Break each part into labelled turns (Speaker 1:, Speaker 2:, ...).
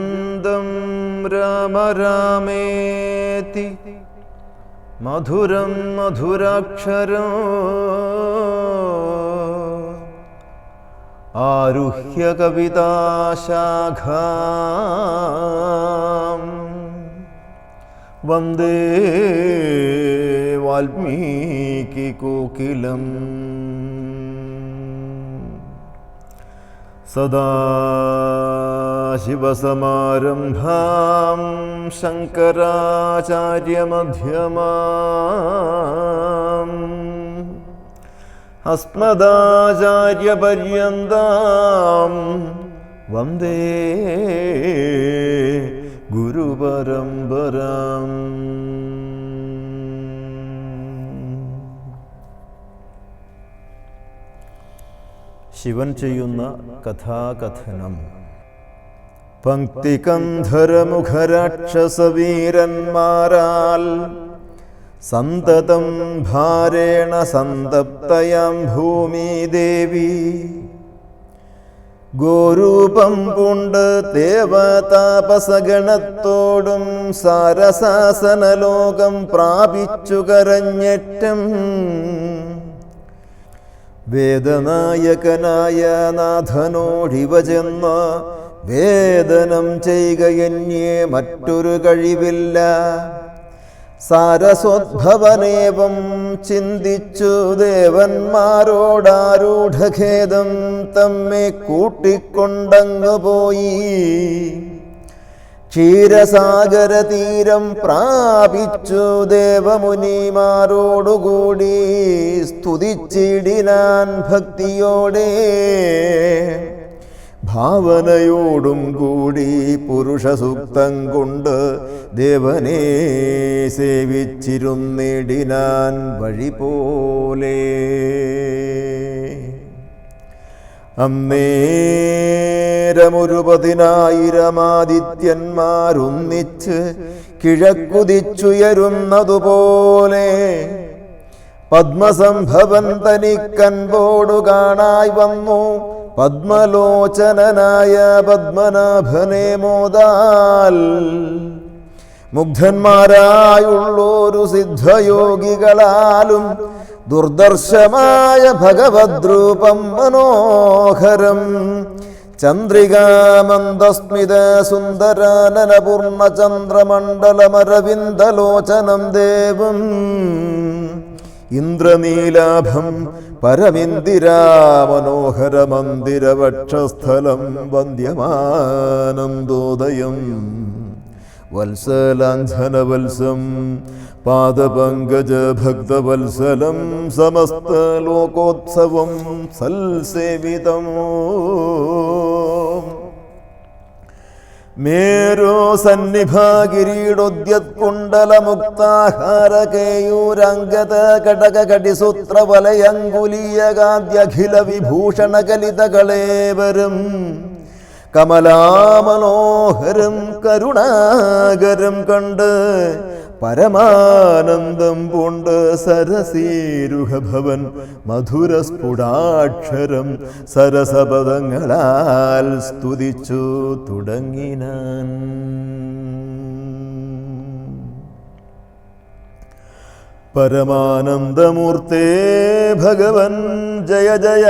Speaker 1: കൂജന്തം രാമ രാമേതി മധുരം മധുരാക്ഷരം ആരുഹ്യ കവിതാശാഖാം വന്ദേ വാൽമീകി കോകിലം സദാശിവസമാരംഭാം ശങ്കരാചാര്യമധ്യമാം അസ്മദാചാര്യപര്യന്താം വന്ദേ ഗുരുപരമ്പരാം. ശിവൻ ചെയ്യുന്ന കഥാകഥനം. പങ്ക്തികന്ധരമുഖരാക്ഷസവീരന്മാരാൽ സന്തതം ഭാരേണ സന്തപ്തയാം ഭൂമി ദേവി ഗോരൂപം പൂണ്ട് ദേവതാപസഗണത്തോടും സാരസാസനലോകം പ്രാപിച്ചു കരഞ്ഞേറ്റം വേദനായകനായ നാഥനോടിവ ചെന്ന് വേദനം ചെയ്യുകയെന്നേ മറ്റൊരു കഴിവില്ല. സാരസോദ്ഭവനേവം ചിന്തിച്ചു ദേവന്മാരോടാരൂഢഖേദം തമ്മെ കൂട്ടിക്കൊണ്ടങ്ങു പോയി ക്ഷീരസാഗരതീരം പ്രാപിച്ചു ദേവമുനിമാരോടുകൂടി സ്തുതിച്ചിടിനാൻ ഭക്തിയോടെ ഭാവനയോടും കൂടി പുരുഷസൂക്തം കൊണ്ട് ദേവനെ സേവിച്ചിരുന്നിടിനാൻ വഴി പോലെ. അന്നേരമൊരുപതിനായിരമാദിത്യന്മാരൊന്നിച്ച് കിഴക്കുതിച്ചുയരുന്നതുപോലെ പത്മസംഭവൻ തനിക്കൻപോടു കാണായി വന്നു പത്മലോചനനായ പത്മനാഭനെ മോദാൽ. മുഗ്ധന്മാരായുള്ളൊരു സിദ്ധയോഗികളാലും ദുർദർശമായ ഭഗവദ്രൂപം മനോഹരം ചന്ദ്രികാമന്ദസ്മിത സുന്ദരാനനപൂർണചന്ദ്രമണ്ഡലമരവിന്ദലോചനം ദേവം ഇന്ദ്രനീലാഭം പരമിന്ദിരാമനോഹരമന്ദിരവക്ഷസ്ഥലം വന്ദ്യമാനന്ദോദയം വത്സലാഞ്ജനവത്സം പാദപങ്കജഭക്തവത്സലം സമസ്തലോകോത്സവം സൽസേവിതം. മേരോ സന്നിഭാഗിരീടോദ്യത്കുണ്ടലമുക്താഹാരകേയൂരാംഗത കടകടിസൂത്രവലയങ്കുലീയകാദ്യഖില വിഭൂഷണകലിതകളേവരം കമലാമനോഹരം കരുണാകരം കണ്ട് പരമാനന്ദം പൂണ്ട് സരസീരുഹഭവൻ മധുരസ്ഫുടാക്ഷരം സരസപദങ്ങളാൽ സ്തുതിച്ചു തുടങ്ങിനാൻ. പരമാനന്ദമൂർത്തേ ഭഗവൻ ജയ ജയ.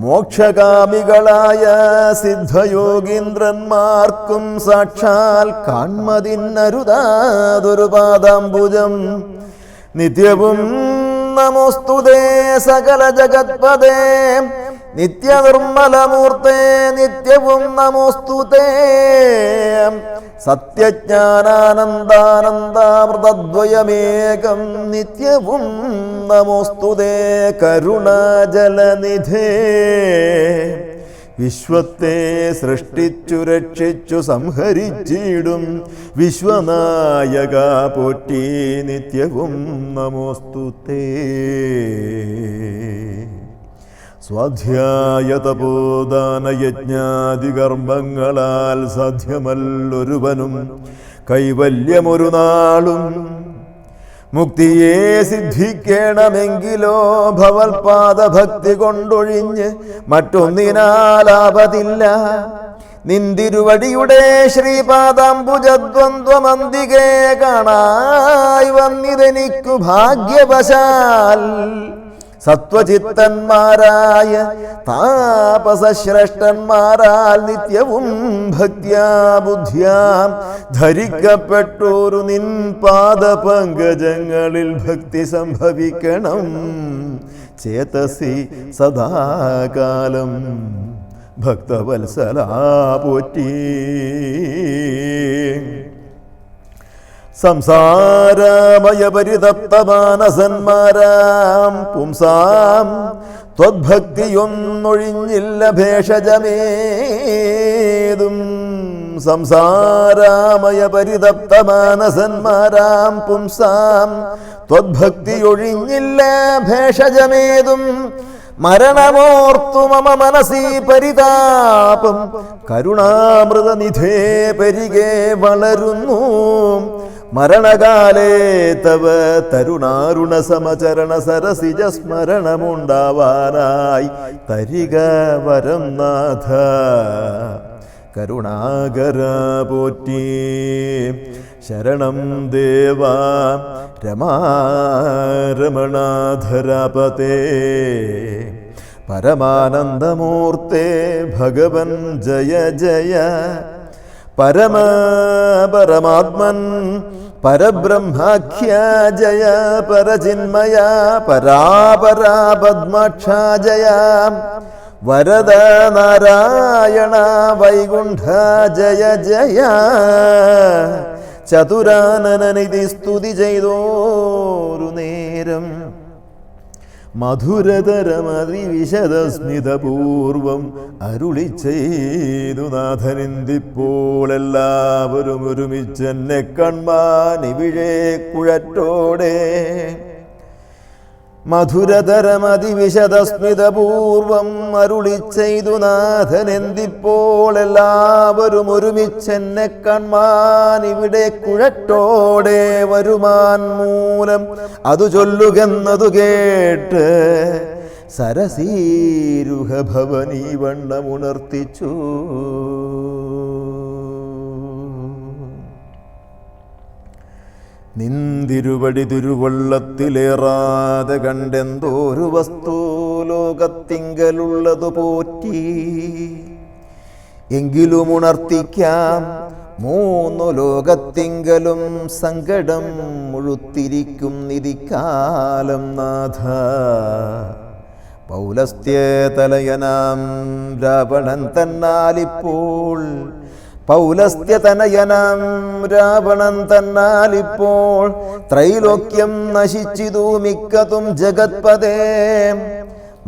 Speaker 1: മോക്ഷകാമികളായ സിദ്ധയോഗീന്ദ്രന്മാർക്കും സാക്ഷാൽ കാൺമതിന്നരുതാതൊരു പാദാംബുജം. നിത്യവും നമോസ്തുതേ സകല ജഗത്പദേ നിത്യനിർമ്മലമൂർത്തേ നിത്യവും നമോസ്തുതേ. സത്യജ്ഞാനാനന്ദാനന്ദാമൃതദ്വയമേകം നിത്യവും നമോസ്തുതേ കരുണാജലനിധേ. വിശ്വത്തെ സൃഷ്ടിച്ചു രക്ഷിച്ചു സംഹരിച്ചിടും വിശ്വനായക പോറ്റി നിത്യവും നമോസ്തുതേ. സ്വാധ്യായ തപോദാനയജ്ഞാദികർമ്മങ്ങളാൽ സാധ്യമല്ലൊരുവനും കൈവല്യമൊരു നാളും. മുക്തിയെ സിദ്ധിക്കണമെങ്കിലോ ഭവൽപാദഭക്തി കൊണ്ടൊഴിഞ്ഞ് മറ്റൊന്നിനാലാപതില്ല. നിന്തിരുവടിയുടെ ശ്രീപാദാംബുജദ്വന്ദ്വമന്തികെ കാണായി വന്നിതെനിക്കു ഭാഗ്യവശാൽ സത്വചിത്തന്മാരായ താപസശ്രേഷ്ഠന്മാരാൽ നിത്യവും ഭക്ത്യാ ബുദ്ധ്യാം ധരിക്കപ്പെട്ടോരു നിൻ പാദപങ്കജങ്ങളിൽ ഭക്തി സംഭവിക്കണം ചേതസി സദാകാലം ഭക്തവത്സലാ പോറ്റി. സംസാരമയ പരിതപ്തമാനസന്മാരാം പുംസാം ത്വദ്ഭക്തിയൊന്നൊഴിഞ്ഞില്ല ഭേഷജമേതും. സംസാരമയ പരിതപ്തമാനസന്മാരാം പുംസാം ത്വദ്ഭക്തിയൊഴിഞ്ഞില്ല ഭേഷജമേതും. മരണമോർത്തു മമ മനസി പരിതാപം കരുണാമൃതനിധേ പരികെ വളരുന്നു. മരണകാലേ തവ തരുണാരുണ സമചരണ സരസിജ സ്മരണമുണ്ടാവാനായി തരിക വരം നാഥ കരുണാകര പോറ്റി. ശരണം ദേവ രമാരമണാധരാപതേ പരമാനന്ദമൂർത്തേ ഭഗവൻ ജയ ജയ. പരമാത്മൻ പരബ്രഹ്മാഖ്യ ജയ പരചിന്മയ പരാപരാ പദ്മാക്ഷ ജയ. വരദ നാരായണ വൈകുണ്ഠ ജയ ജയ. ചതുരാനനനിധി സ്തുതി ചെയ്തോരു നേരം മധുരതരമതിവിശദസ്മിതപൂർവം അരുളി ചെയ്തു നാഥനിന്ദിപ്പോൾ എല്ലാവരും ഒരുമിച്ചെന്നെ കൺമാൻ ഇവിഴേ കുഴറ്റോടെ. മധുരതരമതിവിശദസ്മിതപൂർവം അരുളി ചെയ്തു നാഥനെന്തിപ്പോൾ എല്ലാവരും ഒരുമിച്ചെന്നെ കൺമാൻ ഇവിടെ കുഴറ്റോടെ. വരുമാൻ മൂലം അതു ചൊല്ലുകെന്നതു കേട്ട് സരസീരുഹ ഭവനീ വണ്ണമുണർത്തിച്ചു. നിന്തിരുവടി തിരുവള്ളത്തിലേറാതെ കണ്ടെന്തോരു വസ്തു ലോകത്തിങ്കലുള്ളതു പോറ്റി. എങ്കിലും ഉണർത്തിക്കാം മൂന്നു ലോകത്തിങ്കലും സങ്കടം മുഴുത്തിരിക്കും നിധിക്കാലം നാഥ. പൗലസ്ത്യതലയനാം രാവണൻ തന്നാലിപ്പോൾ പൗലസ്ത്യതനയനാം രാവണൻ തന്നാലിപ്പോൾ ത്രൈലോക്യം നശിച്ചിതു മിക്കതും ജഗത്പദേ.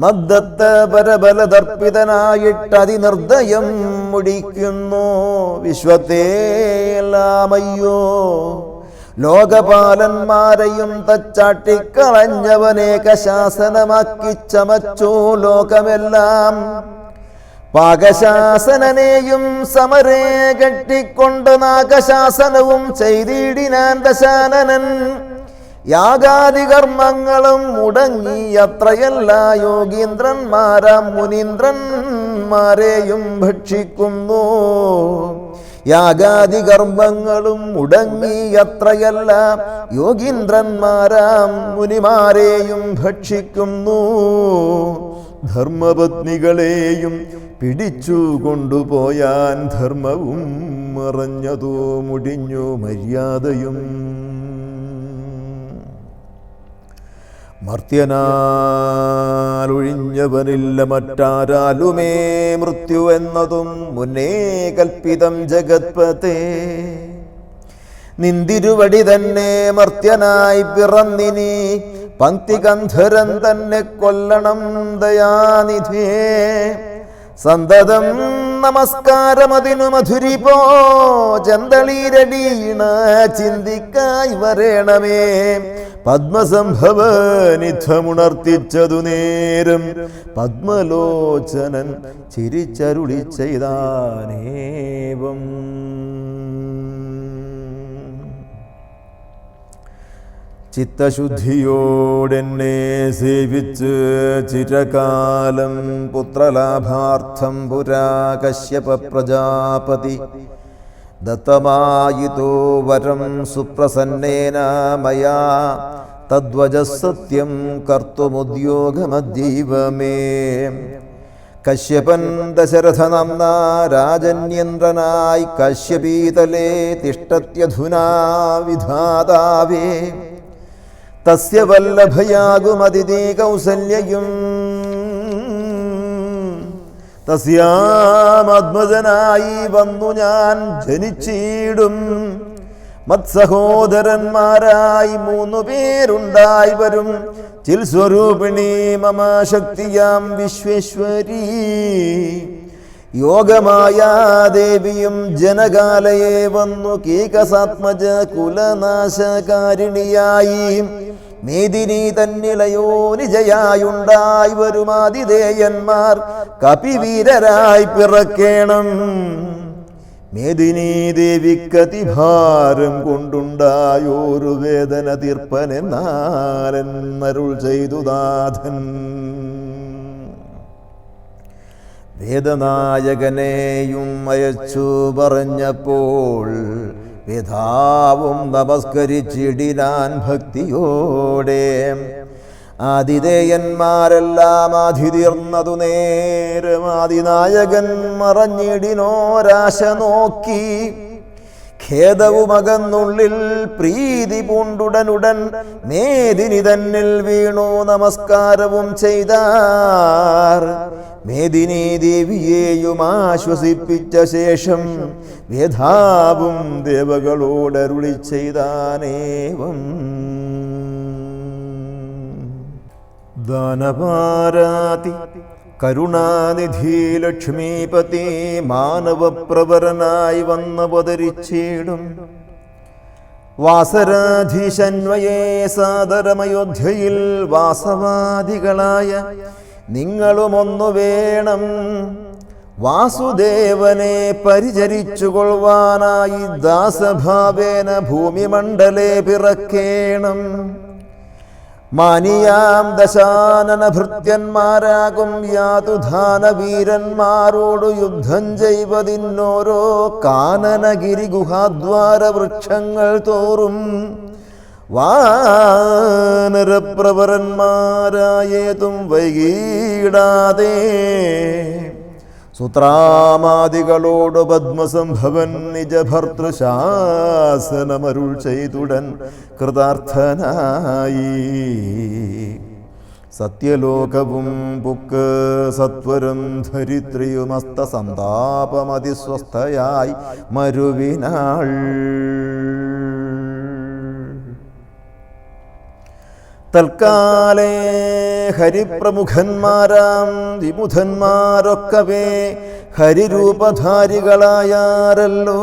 Speaker 1: മദ്ദത്ത പരബലദർപ്പിതനായിട്ടതിനിർദ്ദയം മുടിക്കുന്നു വിശ്വത്തെ എല്ലാമയ്യോ. ലോകപാലന്മാരെയും തച്ചാട്ടിക്കളഞ്ഞവനേക ശാസനമാക്കി ചമച്ചു ലോകമെല്ലാം. പാകശാസനനെയും സമരേ കെട്ടിക്കൊണ്ട് നാഗശാസനവും ചെയ്തിടിനാൻ ദശാനനൻ. യാഗാദി കർമ്മങ്ങളും മുടങ്ങി അത്രയല്ല യോഗീന്ദ്രന്മാരാം മുനീന്ദ്രന്മാരെയും ഭക്ഷിക്കുന്നു. യാഗാദി കർമ്മങ്ങളും മുടങ്ങി അത്രയല്ല യോഗീന്ദ്രന്മാരാം മുനിമാരെയും ഭക്ഷിക്കുന്നു. ധർമ്മപത്നികളെയും പിടിച്ചു കൊണ്ടുപോയാൻ ധർമ്മവും മറഞ്ഞതോ മുടിഞ്ഞു മര്യാദയും. മർത്യനാലൊഴിഞ്ഞവനില്ല മറ്റാരാലുമേ മൃത്യു എന്നതും മുന്നേ കൽപ്പിതം ജഗത്പതേ. നിന്തിരുവടി തന്നെ മർത്യനായി പിറന്നിനി പങ്ക്തികന്ധരൻ തന്നെ കൊല്ലണം ദയാനിധേ. സന്തതം നമസ്കാരമതിനു മധുരിപോ ചന്തളീരടീണ ചിന്തിക്കായി വരേണമേ. പത്മസംഭവനിധമുണർത്തിച്ചതു നേരം പത്മലോചനൻ ചിരിച്ചരുളി ചെയ്താനേവം. ചിത്തശുദ്ധിയോടെന്നെ സേവിച്ച് ചിരകാലം പുത്രലാഭാർത്ഥം പുരാ കശ്യപ പ്രജാപതി ദത്തമായിതോ വരം സുപ്രസന്നേന മയാ തദ്വജസത്യം കർത്തുമുദ്യോഗമദ്യൈവ മേ. കശ്യപൻ ദശരഥനാംനാ രാജന്യന്ത്രനായി കശ്യപീതലേ തിഷ്ടത്യധുനാ വിധാതാവേ. തസ്യ വല്ലഭയാകുമതിഥി കൗസല്യയും തസ്യാമദ്മജനായി വന്നു ഞാൻ ജനിച്ചിടും. മത്സഹോദരന്മാരായി 3 പേരുണ്ടായി വരും. ചിൽസ്വരൂപിണി മമ ശക്തിയാം വിശ്വേശ്വരീ. യോഗമായാ ദേവിയും ജനകാലയെ വന്നു കീകസാത്മജ കുലനാശകാരിണിയായി. മേദിനി തന്നിളയോനിജയായുണ്ടായി വരുമാതിഥേയന്മാർ കപിവീരരായി പിറക്കേണം. മേദിനി ദേവിക്കതിഭാരം കൊണ്ടുണ്ടായോരു വേദന തീർപ്പനെന്നാലെന്നരുൾ ചെയ്തു നാഥൻ. വേദനായകനെയും അയച്ചു പറഞ്ഞപ്പോൾ പിതാവും നമസ്കരിച്ചിടിനാൻ ഭക്തിയോടെ. ആതിഥേയന്മാരെല്ലാം ആതിഥീർന്നതു നേരം ആദിനായകൻ മറഞ്ഞിടിനോരാശ നോക്കി. ഖേദവുമകന്നുള്ളിൽ പ്രീതി പൂണ്ടുടനുടൻ മേദിനി തന്നിൽ വീണു നമസ്കാരവും ചെയ്താർ. മേദിനി ദേവിയെയും ആശ്വസിപ്പിച്ച ശേഷം വേദാവും ദേവകളോടരുളി ചെയ്താനേവം. ദാനപാരാതി കരുണാനിധി ലക്ഷ്മീപതി മാനവപ്രവരനായി വന്നവതരിച്ചിടും. വാസരാധീശന്വയേ സാദരമയോധ്യയിൽ വാസവാദികളായ നിങ്ങളുമൊന്നു വേണം. വാസുദേവനെ പരിചരിച്ചുകൊള്ളുവാനായി ദാസഭാവേന ഭൂമിമണ്ഡലേ പിറക്കേണം. മാനിയാം ദശാനന ഭൃത്യന്മാരാകും യാതുധാനവീരന്മാരോടു യുദ്ധം ചെയ്വതിന്നോരോ കാനനഗിരി ഗുഹാദ്വാര വൃക്ഷങ്ങൾ തോറും വാനരപ്രവരന്മാരായേതും വൈകീടാതെ സുത്രാമാദികളോട് പത്മസംഭവൻ നിജഭർത്തൃശാസനമരുൾ ചെയ്തുടൻ കൃതാർത്ഥനായി. സത്യലോകവും പുക്ക് സത്വരം ധരിത്രിയുമസ്ത സന്താപമതിസ്വസ്ഥയായി മരുവിനാൾ. തൽക്കാലേ ഹരിപ്രമുഖന്മാരാം വിമുഖന്മാരൊക്കവേ ഹരിരൂപധാരികളായാരല്ലോ.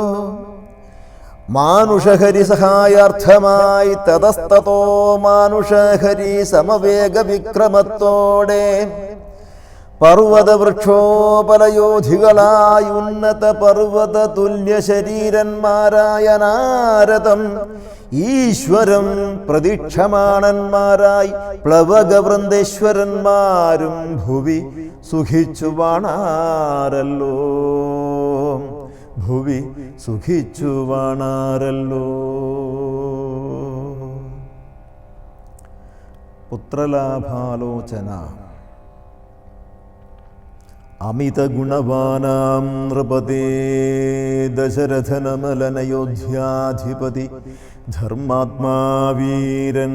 Speaker 1: മാനുഷഹരി സഹായാർത്ഥമായി തതസ്തോ മാനുഷഹരി സമവേഗ വിക്രമത്തോടെ പർവ്വതവൃക്ഷോപലയോധികളായി ഉന്നത പർവ്വത തുല്യ ശരീരന്മാരായ നാരദം ഈശ്വരം പ്രതീക്ഷമാണന്മാരായി പ്ലവകവൃന്ദേശ്വരന്മാരും ഭുവി സുഖിച്ചു വാണാരല്ലോ. ഭുവി സുഖിച്ചു വാണാരല്ലോ. പുത്രലാഭാലോചന. അമിത ഗുണവാനാം നൃപതേ ദശരഥനമലനയോധ്യാധിപതി ധർമാത്മാവീരൻ.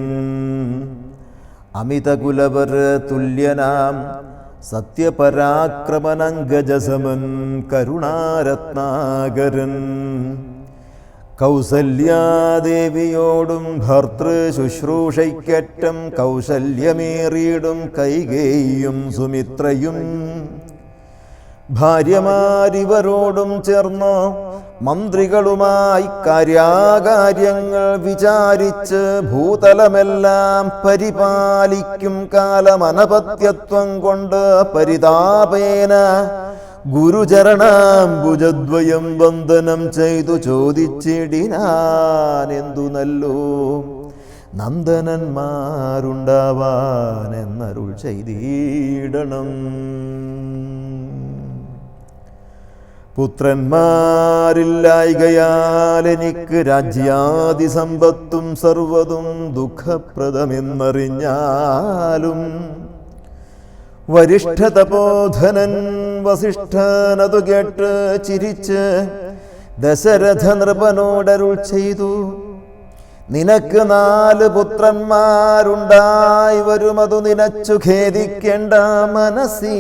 Speaker 1: അമിതകുലവര തുല്യനാം സത്യപരാക്രമനംഗജസമൻ കരുണാരത്നാകരൻ. കൗസല്യാദേവിയോടും ഭർതൃശുശ്രൂഷയ്ക്കറ്റം കൗശല്യമേറിയിടും കൈകേയും സുമിത്രയും. ഭാര്യമാരിവരോടും ചേർന്നോ മന്ത്രികളുമായി കാര്യാകാര്യങ്ങൾ വിചാരിച്ച് ഭൂതലമെല്ലാം പരിപാലിക്കും കാലമനപത്യത്വം കൊണ്ട് പരിതാപേന ഗുരുചരണാംബുജദ്വയം വന്ദനം ചെയ്തു ചോദിച്ചിടിനാനെന്തു നല്ലോ. നന്ദനന്മാരുണ്ടാവാനെന്നരുൾ ചെയ്തിടണം. പുത്രന്മാരില്ലായ്കയാൽ എനിക്ക് രാജ്യാദി സമ്പത്തും സർവ്വതും ദുഃഖപ്രദമെന്നറിഞ്ഞാലും വരിഷ്ഠതപോധനൻ വസിഷ്ഠനതു കേട്ട് ചിരിച്ച് ദശരഥ നൃപനോടരുൾ ചെയ്തു, നിനക്ക് 4 പുത്രന്മാരുണ്ടായി വരുമതു നിനച്ചു ഖേദിക്കേണ്ട മനസ്സീ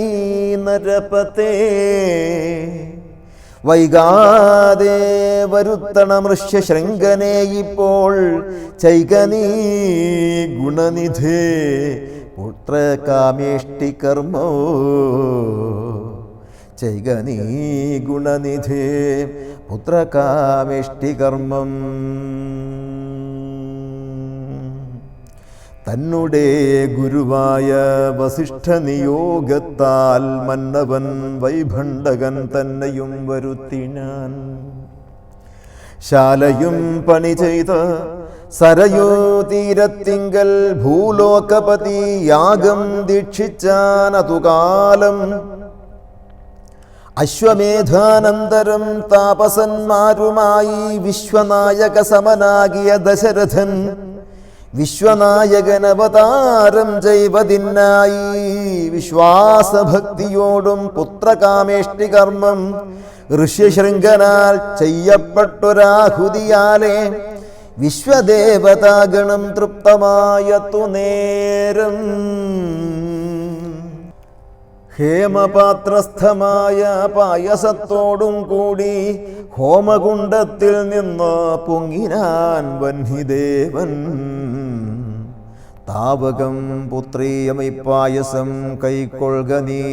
Speaker 1: നരപതേ. വൈകാതെ വരുത്തണ മൃഷ്യശൃംഖനെ ഇപ്പോൾ ചൈകനീ ഗുണനിധേ പുത്രകാമേഷ്ടി കർമ്മോ. ചൈകനീ ഗുണനിധേ പുത്രകാമേഷ്ടി കർമ്മം. തന്നുടെ ഗുരുവായ വസിഷ്ഠ നിയോഗത്താൽ മന്നവൻ വൈഭണ്ഡകൻ തന്നെയും വരുത്തിനാൻ. ശാലയും പണി ചെയ്ത് സരയൂ തീരത്തിങ്കൽ ഭൂലോകപതി യാഗം ദീക്ഷിച്ചാൻ അതുകാലം. അശ്വമേധാനന്തരം താപസന്മാരുമായി വിശ്വനായക സമനാകിയ ദശരഥൻ വിശ്വനായകനവതാരം ചെയ്വതിനായി വിശ്വാസഭക്തിയോടും പുത്രകാമേഷ്ടി കർമ്മം ഋഷ്യശൃംഖനാൽ ചെയ്യപ്പെട്ടൊരാഹുതിയാലേ വിശ്വദേവതാഗണം തൃപ്തമായതു നേരം. ഹേമപാത്രസ്ഥമായ പായസത്തോടും കൂടി ഹോമകുണ്ഡത്തിൽ നിന്ന് പൊങ്ങിനാൻ വഹ്നിദേവൻ. താവകം പുത്രീയമൈപ്പായസം കൈക്കൊള്ളുക നീ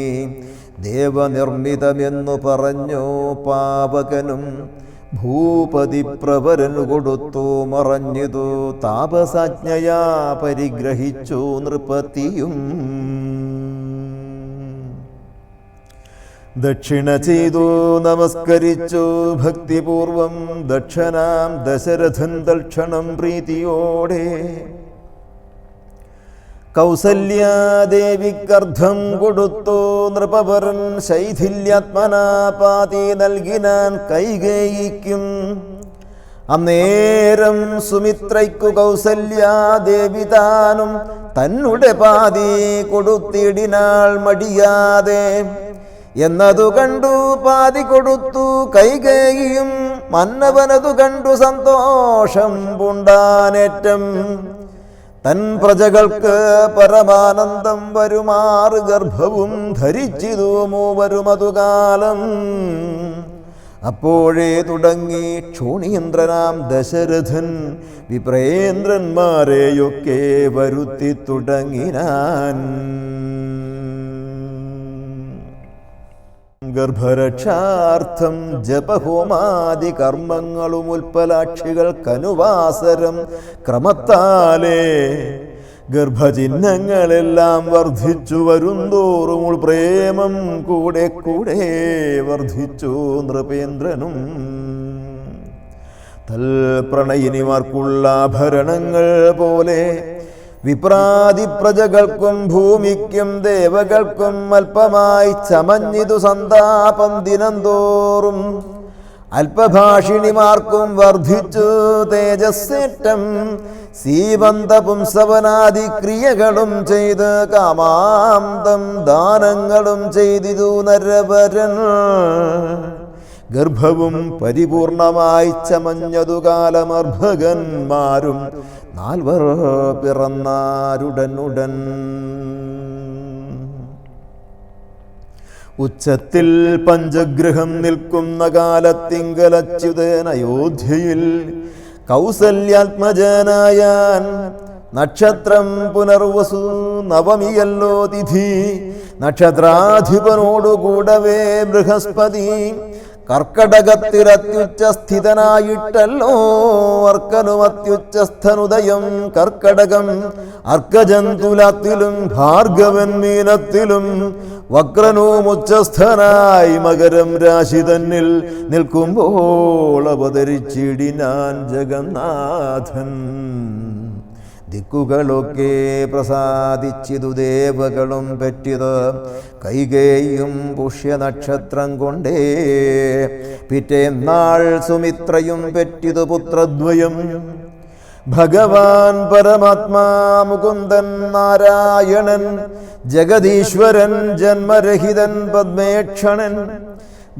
Speaker 1: ദേവനിർമ്മിതമെന്നു പറഞ്ഞു പാവകനും. ഭൂപതി പ്രവരനു കൊടുത്തു മറഞ്ഞിതു താപസാജ്ഞയാ പരിഗ്രഹിച്ചു നൃപതിയും. ദക്ഷിണ ചെയ്തു നമസ്കരിച്ചു ഭക്തിപൂർവം ദക്ഷനാം ദശരഥൻ തൽക്ഷണം പ്രീതിയോടെ. കൗസല്യാദേവിക്കർദ്ധം കൊടുത്തു നൃപവരൻ ശൈഥില്യാത്മനാ പാതി നൽകിനാൻ കൈകേയിക്കും. അന്നേരം സുമിത്രയ്ക്കു കൗസല്യാദേവി താനും തന്നുടെ പാതി കൊടുത്തിടിനാൾ മടിയാതെ. എന്നതു കണ്ടു പാതി കൊടുത്തു കൈകേയിയും മന്നവനതു കണ്ടു സന്തോഷം പൂണ്ടാനേറ്റം. തൻ പ്രജകൾക്ക് പരമാനന്ദം വരുമാറ് ഗർഭവും ധരിച്ചിതു മൂവരുമതുകാലം. അപ്പോഴേ തുടങ്ങി ക്ഷോണീന്ദ്രനാം ദശരഥൻ വിപ്രേന്ദ്രന്മാരെയൊക്കെ വരുത്തി തുടങ്ങിനാൻ. ഗർഭരക്ഷാർത്ഥം ജപഹോമാദി കർമ്മങ്ങളും ഉൽപ്പലാക്ഷികൾക്കനുവാസരം ക്രമത്താലേ ഗർഭചിഹ്നങ്ങളെല്ലാം വർദ്ധിച്ചു വരുന്തോറും പ്രേമം കൂടെ കൂടെ വർദ്ധിച്ചു നൃപേന്ദ്രനും. തൽപ്രണയിനിമാർക്കുള്ള ആഭരണങ്ങൾ പോലെ വിപ്രാതി പ്രജകൾക്കും ഭൂമിക്കും ദേവകൾക്കും അല്പമായി ചമഞ്ഞിതു സന്താപം ദിനംതോറും. അല്പഭാഷിണിമാർക്കും വർദ്ധിച്ചു തേജസ്സേറ്റം. സീവന്ത പുംസവനാദി ക്രിയകളും ചെയ്ത് കാമാന്തം ദാനങ്ങളും ചെയ്തിതു നരവരൻ. ഗർഭവും പരിപൂർണമായി ചമഞ്ഞതു കാലമർഭകന്മാരും 4 പിറന്നാരുടനുടൻ. ഉച്ചത്തിൽ പഞ്ചഗ്രഹം നിൽക്കുന്ന കാലത്തിങ്കലച്യുതൻ അയോധ്യയിൽ കൗസല്യാത്മജനായാൻ. നക്ഷത്രം പുനർവസു നവമിയല്ലോ തിഥി. നക്ഷത്രാധിപനോടുകൂടവേ ബൃഹസ്പതി കർക്കടകത്തിൽ അത്യുച്ചസ്ഥിതനായിട്ടല്ലോ അർക്കനും അത്യുച്ചസ്ഥനുദയം കർക്കടകം. അർക്കജന്തുലത്തിലും ഭാർഗവൻ മീനത്തിലും വക്രനും ഉച്ചസ്ഥനായി മകരം രാശി തന്നിൽ നിൽക്കുമ്പോൾ അവതരിച്ചിടിനാൻ ജഗന്നാഥൻ. ദിക്കുകളൊക്കെ പ്രസാദിച്ചിതു ദേവകളും പെറ്റിത് കൈകേയും പുഷ്യനക്ഷത്രം കൊണ്ടേ. പിറ്റേന്നാൾ സുമിത്രയും പെറ്റിതു പുത്രദ്വയം. ഭഗവാൻ പരമാത്മാ മുകുന്ദൻ നാരായണൻ ജഗദീശ്വരൻ ജന്മരഹിതൻ പദ്മേക്ഷണൻ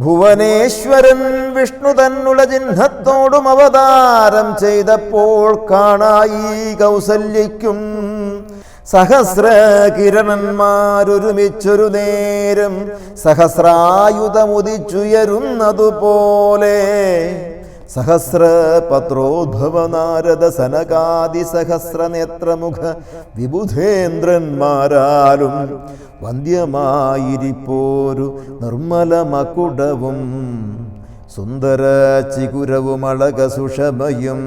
Speaker 1: ഭുവനേശ്വരൻ വിഷ്ണു തന്നുള ചിഹ്നത്തോടും അവതാരം ചെയ്തപ്പോൾ കാണായി കൗസല്യയ്ക്കും സഹസ്ര കിരണന്മാരൊരുമിച്ചൊരു നേരം സഹസ്രായുധമുദിച്ചുയരുന്നതുപോലെ. സഹസ്രപത്രോദ്ഭവ നാരദ സനകാദി സഹസ്രനേത്രമുഖ വിബുധേന്ദ്രന്മാരാലും വന്ധ്യമായിരിപ്പോരു നിർമ്മല മകുടവും സുന്ദര ചികുരവും അളക സുഷമയും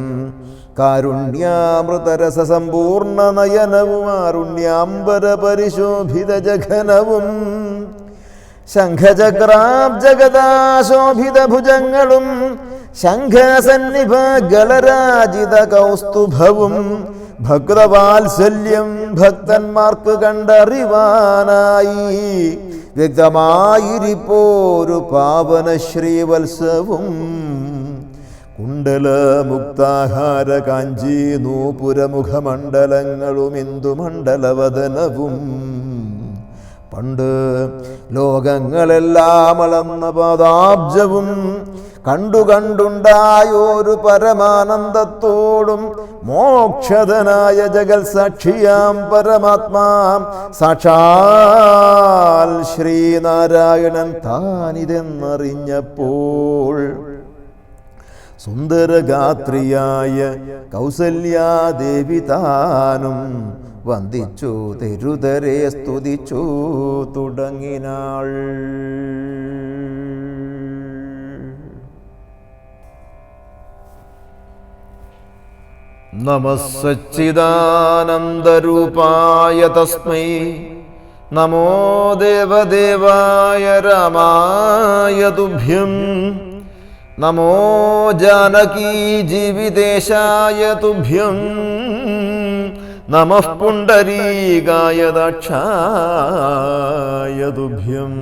Speaker 1: കാരുണ്യാമൃതരസ സമ്പൂർണ്ണ നയനവും ആരുണ്യാംബര പരിശോഭിത ജഘനവും ശംഖചക്രാബ്ജഗദാശോഭിത ഭുജങ്ങളും ശംഖസന്നിഭ ഗളരാജിത കൗസ്തുഭവും ഭക്തവാത്സല്യം ഭക്തന്മാർക്ക് കണ്ടറിവാനായി വ്യക്തമായിരിപ്പോരു പാവന ശ്രീവത്സവും കുണ്ടല മുക്താഹാര കാഞ്ചി നൂപുരമുഖമണ്ഡലങ്ങളും ഇന്ദുമണ്ഡലവദനവും പണ്ട് ലോകങ്ങളെല്ലാം അളന്ന പാദാബ്ജവും കണ്ടുണ്ടായൊരു പരമാനന്ദത്തോടും മോക്ഷതനായ ജഗൽ സാക്ഷിയാം പരമാത്മാ സാക്ഷാൽ ശ്രീനാരായണൻ താനിതെന്നറിഞ്ഞപ്പോൾ സുന്ദരഗാത്രിയായ കൗസല്യാദേവി താനും വന്ദിച്ചു തെരുതരെ സ്തുതിച്ചു തുടങ്ങിനാൾ. നമഃ സച്ചിദാനന്ദരൂപായ തസ്മൈ നമോ ദേവദേവായ രാമായ തുഭ്യം നമോ ജാനകീ ജീവിതേശായ തുഭ്യം നമഃ പുണ്ഡരീകായ ദാക്ഷായ തുഭ്യം.